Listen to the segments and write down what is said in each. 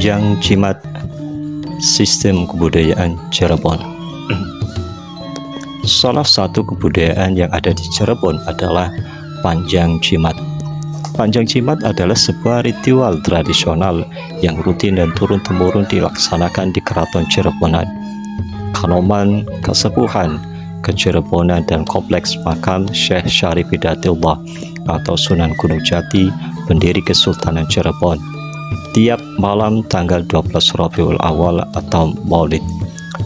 Panjang Jimat, sistem kebudayaan Cirebon. Salah satu kebudayaan yang ada di Cirebon adalah Panjang Jimat. Panjang Jimat adalah sebuah ritual tradisional yang rutin dan turun-temurun dilaksanakan di Keraton Cirebonan, Kanoman, Kesepuhan, Kecirebonan, dan Kompleks Makam Syekh Syarif Hidayatullah atau Sunan Gunung Jati, pendiri Kesultanan Cirebon, tiap malam tanggal 12 Rabiul Awal atau Maulid,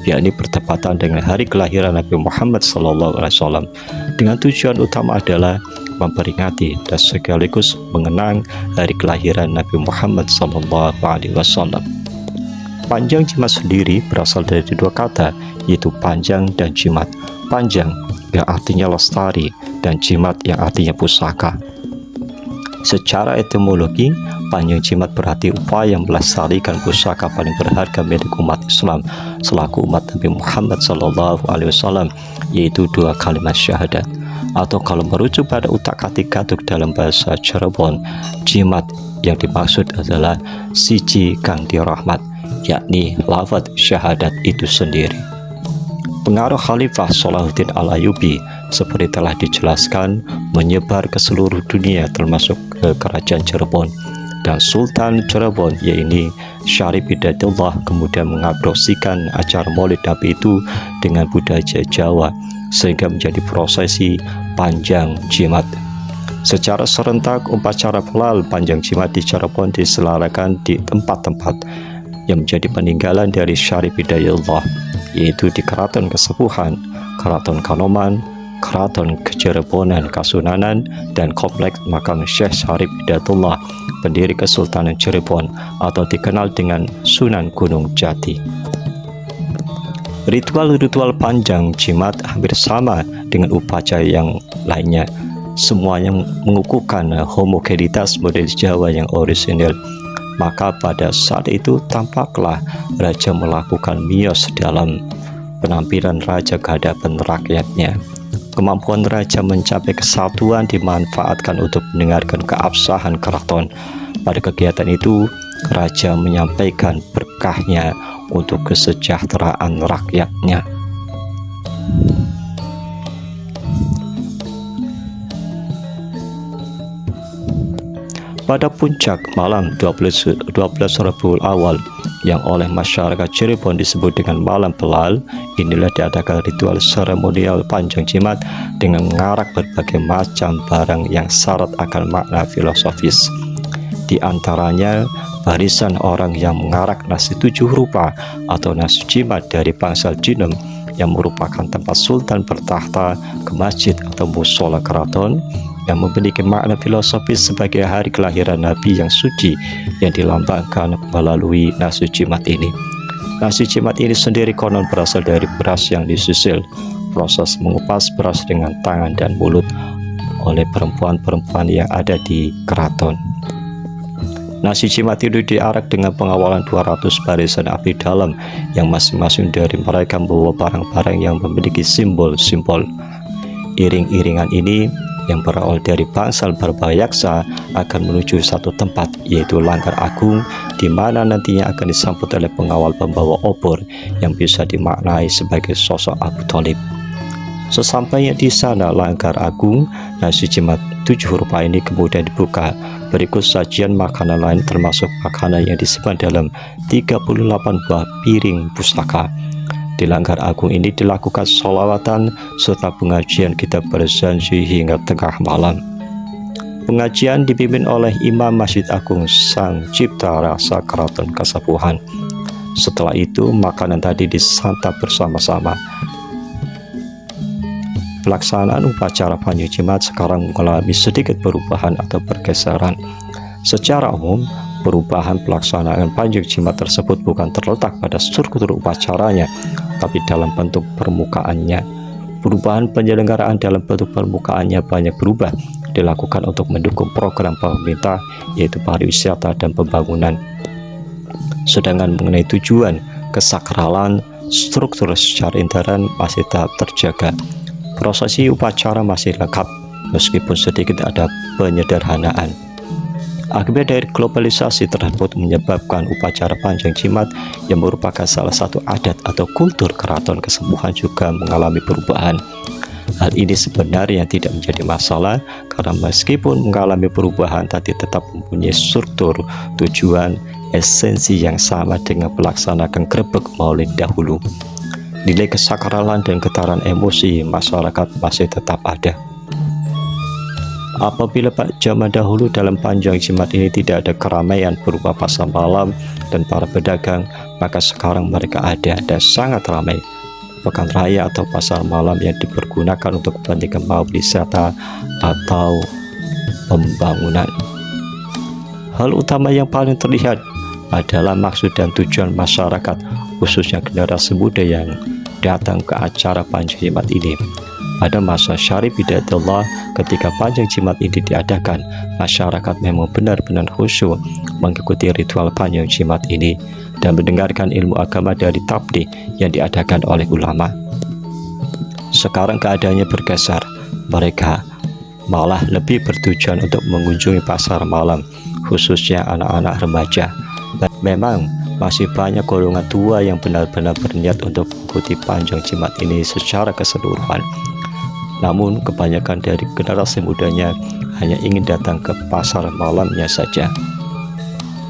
yakni bertepatan dengan hari kelahiran Nabi Muhammad SAW, dengan tujuan utama adalah memperingati dan sekaligus mengenang hari kelahiran Nabi Muhammad SAW. Panjang Jimat sendiri berasal dari dua kata, yaitu panjang dan jimat. Panjang yang artinya lestari dan jimat yang artinya pusaka. Secara etimologi, Panjang Jimat berarti upaya melestarikan pusaka paling berharga milik umat Islam selaku umat Nabi Muhammad SAW, yaitu dua kalimat syahadat. Atau kalau merujuk pada utak-atik Gatuk dalam bahasa Cirebon, jimat yang dimaksud adalah siji kang dirahmat, yakni lafaz syahadat itu sendiri. Pengaruh Khalifah Salahuddin Al-Ayyubi seperti telah dijelaskan menyebar ke seluruh dunia termasuk ke kerajaan Cirebon, dan Sultan Cirebon yaitu Syarif Hidayatullah kemudian mengadopsikan acara Maulid Nabi itu dengan budaya Jawa sehingga menjadi prosesi Panjang Jimat. Secara serentak upacara pelal Panjang Jimat di Cirebon diselenggarakan di tempat-tempat yang menjadi peninggalan dari Syarif Hidayatullah, yaitu di Keraton Kesepuhan, Keraton Kanoman, Keraton Kecirebonan Kasunanan, dan Kompleks Makam Syekh Syarif Hidayatullah, pendiri Kesultanan Cirebon atau dikenal dengan Sunan Gunung Jati. Ritual-ritual Panjang Jimat hampir sama dengan upacara yang lainnya. Semuanya mengukuhkan homogenitas model Jawa yang orisinil. Maka pada saat itu tampaklah raja melakukan miyos dalam penampilan raja ke hadapan rakyatnya. Kemampuan raja mencapai kesatuan dimanfaatkan untuk mendengarkan keabsahan keraton. Pada kegiatan itu, raja menyampaikan berkahnya untuk kesejahteraan rakyatnya. Pada puncak malam 12 Rabiul Awal yang oleh masyarakat Cirebon disebut dengan malam pelal, inilah diadakan ritual seremonial Panjang Jimat dengan mengarak berbagai macam barang yang syarat akan makna filosofis. Di antaranya barisan orang yang mengarak nasi 7 rupa atau nasi jimat dari bangsal jinem yang merupakan tempat sultan bertahta ke masjid atau musola keraton yang memiliki makna filosofis sebagai hari kelahiran Nabi yang suci yang dilambangkan melalui nasi jimat ini. Nasi jimat ini sendiri konon berasal dari beras yang disusul. Proses mengupas beras dengan tangan dan mulut oleh perempuan-perempuan yang ada di keraton. Nasi jimat itu diarak dengan pengawalan 200 barisan abdi dalam yang masing-masing dari mereka membawa barang-barang yang memiliki simbol-simbol. Iring-iringan ini yang berawal dari bangsal Barbayaksa akan menuju satu tempat, yaitu Langgar Agung, di mana nantinya akan disambut oleh pengawal pembawa obor yang bisa dimaknai sebagai sosok Abu Thalib. Sesampainya di sana Langgar Agung, nasi jimat 7 rupa ini kemudian dibuka. Berikut sajian makanan lain termasuk makanan yang disimpan dalam 38 buah piring pustaka. Di Langgar Agung ini dilakukan sholawatan serta pengajian kitab berjanji hingga tengah malam. Pengajian dipimpin oleh Imam Masjid Agung Sang Cipta Rasa Keraton Kesepuhan. Setelah itu makanan tadi disantap bersama-sama. Pelaksanaan upacara Panjang Jimat sekarang mengalami sedikit perubahan atau pergeseran. Secara umum, perubahan pelaksanaan Panjang Jimat tersebut bukan terletak pada struktur upacaranya, tapi dalam bentuk permukaannya. Perubahan penyelenggaraan dalam bentuk permukaannya banyak berubah, dilakukan untuk mendukung program pemerintah, yaitu pariwisata dan pembangunan. Sedangkan mengenai tujuan, kesakralan, struktur secara intern masih tetap terjaga. Prosesi upacara masih lengkap, meskipun sedikit ada penyederhanaan. Akibat dari globalisasi tersebut menyebabkan upacara panjang jimat yang merupakan salah satu adat atau kultur keraton kesembuhan juga mengalami perubahan. Hal ini sebenarnya tidak menjadi masalah karena meskipun mengalami perubahan tapi tetap mempunyai struktur, tujuan, esensi yang sama dengan melaksanakan grebek maulid dahulu. Nilai kesakralan dan getaran emosi masyarakat masih tetap ada. Apabila zaman dahulu dalam panjang jimat ini tidak ada keramaian berupa pasar malam dan para pedagang, maka sekarang mereka ada dan sangat ramai. Pekan raya atau pasar malam yang dipergunakan untuk kepentingan wisata atau pembangunan. Hal utama yang paling terlihat adalah maksud dan tujuan masyarakat, khususnya generasi muda yang datang ke acara panjang jimat ini. Pada masa Syarif Hidayatullah, ketika panjang jimat ini diadakan, masyarakat memang benar-benar khusyuk mengikuti ritual panjang jimat ini dan mendengarkan ilmu agama dari tabligh yang diadakan oleh ulama. Sekarang keadaannya bergeser, mereka malah lebih bertujuan untuk mengunjungi pasar malam, khususnya anak-anak remaja. Dan memang masih banyak golongan tua yang benar-benar berniat untuk mengikuti panjang jimat ini secara keseluruhan. Namun kebanyakan dari generasi mudanya hanya ingin datang ke pasar malamnya saja.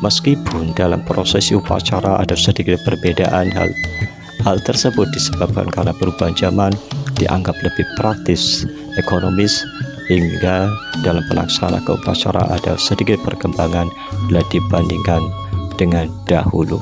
Meskipun dalam prosesi upacara ada sedikit perbedaan, hal tersebut disebabkan karena perubahan zaman dianggap lebih praktis, ekonomis, hingga dalam pelaksanaan upacara ada sedikit perkembangan bila dibandingkan dengan dahulu.